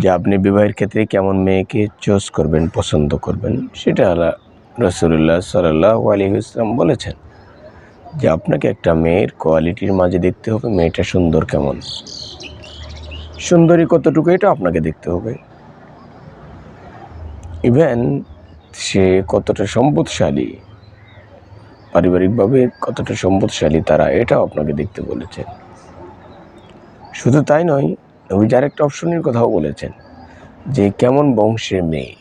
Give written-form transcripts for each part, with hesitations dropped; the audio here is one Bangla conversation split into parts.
যে আপনি বিবাহের ক্ষেত্রে কেমন মেয়েকে চয়েস করবেন, পছন্দ করবেন, সেটা রাসূলুল্লাহ সাল্লাল্লাহু আলাইহি ওয়াসাল্লাম বলেছেন যে আপনাকে একটা মেয়ের কোয়ালিটির মাঝে দেখতে হবে মেয়েটা সুন্দর কেমন, সুন্দরী কতটুকু এটা আপনাকে দেখতে হবে। ইভেন সে কতটা সম্পদশালী, পারিবারিকভাবে কতটা সম্পদশালী তারা, এটাও আপনাকে দেখতে বলেছেন। শুধু তাই নয়, নবীজি আরেকটা অপশনের কথাও বলেছেন যে কেমন বংশের মেয়ে,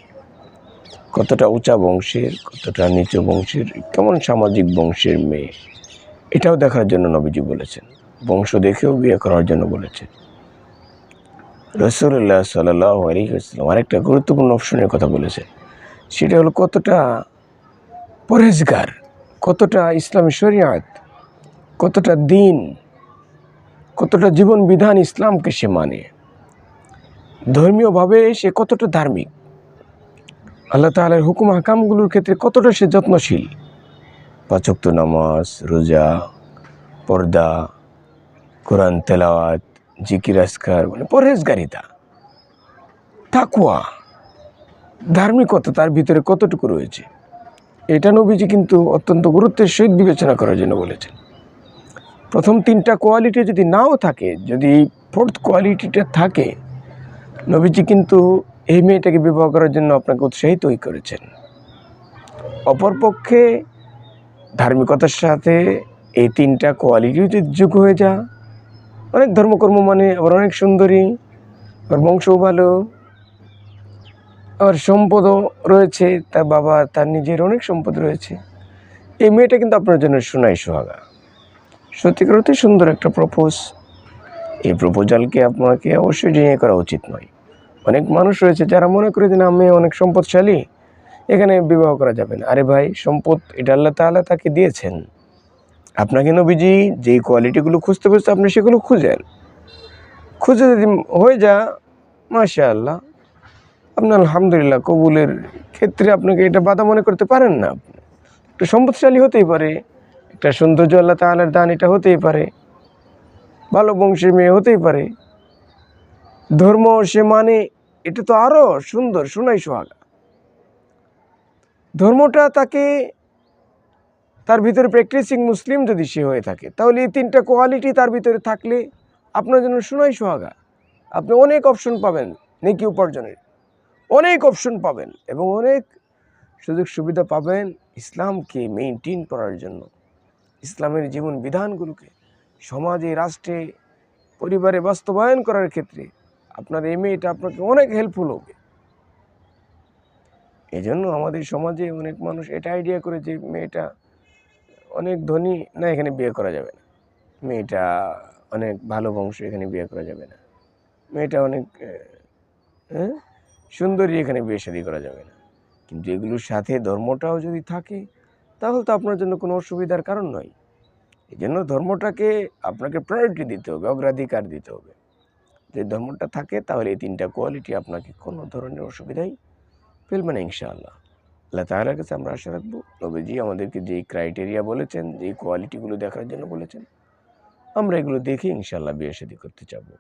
কতটা উঁচা বংশের, কতটা নিচু বংশের, কেমন সামাজিক বংশের মেয়ে, এটাও দেখার জন্য নবীজি বলেছেন। বংশ দেখেও বিয়ে করার জন্য বলেছেন। রাসূলুল্লাহ সাল্লাল্লাহু আলাইহি ওয়াসাল্লাম আরেকটা গুরুত্বপূর্ণ অপশনের কথা বলেছেন, সেটা হলো কতটা পরহেজগার, কতটা ইসলামী শরিয়াত, কতটা দিন, কতটা জীবন বিধান ইসলামকে সে মানে, ধর্মীয়ভাবে সে কতটা ধার্মিক, আল্লাহ তাআলার হুকুম হাকামগুলোর ক্ষেত্রে কতটা সে যত্নশীল, 5 ওয়াক্ত নামাজ, রোজা, পর্দা, কোরআন তেলাওয়াত, জিকির আজকার, মানে পরহেজগারিতা, তাকওয়া, ধার্মিকতা তার ভিতরে কতটুকু রয়েছে, এটা নবীজি কিন্তু অত্যন্ত গুরুত্বের সহিত বিবেচনা করার জন্য বলেছেন। প্রথম 3টা কোয়ালিটি যদি নাও থাকে, যদি 4th কোয়ালিটিটা থাকে, নবীজি কিন্তু এই মেয়েটাকে বিবাহ করার জন্য আপনাকে উৎসাহিতই করেছেন। অপরপক্ষে ধার্মিকতার সাথে এই 3টা কোয়ালিটিও যদি যোগ হয়ে যা, অনেক ধর্মকর্ম মানে, আবার অনেক সুন্দরী, আবার বংশও ভালো, আবার সম্পদও রয়েছে, তার বাবা তার নিজের অনেক সম্পদ রয়েছে, এই মেয়েটা কিন্তু আপনার জন্য সোনাই সোহাগা। সত্যিকার অর্থে সুন্দর একটা প্রপোজ। এই প্রপোজালকে আপনাকে অবশ্যই ডিনাই করা উচিত নয়। অনেক মানুষ রয়েছে যারা মনে করে যে না, মেয়ে অনেক সম্পদশালী, এখানে বিবাহ করা যাবে না। আরে ভাই, সম্পদ এটা আল্লাহ তাআলা তাকে দিয়েছেন। আপনাকে নবীজি যেই কোয়ালিটিগুলো খুঁজতে খুঁজতে আপনি সেগুলো খুঁজেন, খুঁজে যদি হয়ে যা, মাশাআল্লাহ, আপনি আলহামদুলিল্লাহ, কবুলের ক্ষেত্রে আপনাকে এটা বাধা মনে করতে পারেন না। আপনি একটু সম্পদশালী হতেই পারে, একটা সৌন্দর্য আল্লাহ তাআলার দান, এটা হতেই পারে, ভালো বংশের মেয়ে হতেই পারে, ধর্ম সে মানে, এটা তো আরও সুন্দর, সোনাই সোহাগা। ধর্মটা তাকে, তার ভিতরে প্র্যাকটিসিং মুসলিম যদি সে হয়ে থাকে, তাহলে এই 3টা কোয়ালিটি তার ভিতরে থাকলে আপনার জন্য সোনাই সোহাগা। আপনি অনেক অপশন পাবেন, নেকি উপার্জনের অনেক অপশন পাবেন, এবং অনেক সুযোগ সুবিধা পাবেন ইসলামকে মেনটেন করার জন্য, ইসলামের জীবন বিধানগুলোকে সমাজে, রাষ্ট্রে, পরিবারে বাস্তবায়ন করার ক্ষেত্রে আপনার এই মেয়েটা আপনাকে অনেক হেল্পফুল হবে। এই জন্য আমাদের সমাজে অনেক মানুষ এটা আইডিয়া করে যে মেয়েটা অনেক ধনী, না, এখানে বিয়ে করা যাবে না, মেয়েটা অনেক ভালো বংশ, এখানে বিয়ে করা যাবে না, মেয়েটা অনেক সুন্দরী, এখানে বিয়ে শাদী করা যাবে না। কিন্তু এগুলোর সাথে ধর্মটাও যদি থাকে, তাহলে তো আপনার জন্য কোনো অসুবিধার কারণ নয়। এই জন্য ধর্মটাকে আপনাকে প্রায়োরিটি দিতে হবে, অগ্রাধিকার দিতে হবে। যে ধর্মটা থাকে, তাহলে এই 3টা কোয়ালিটি আপনাকে কোনো ধরনের অসুবিধাই ফেলবে না ইনশাআল্লাহ। আল্লাহ তাআলার কাছে আমরা আশা রাখবো, নবীজি আমাদেরকে যেই ক্রাইটেরিয়া বলেছেন, যেই কোয়ালিটিগুলো দেখার জন্য বলেছেন, আমরা এগুলো দেখে ইনশাআল্লাহ বিয়ে শাদী করতে চাবো।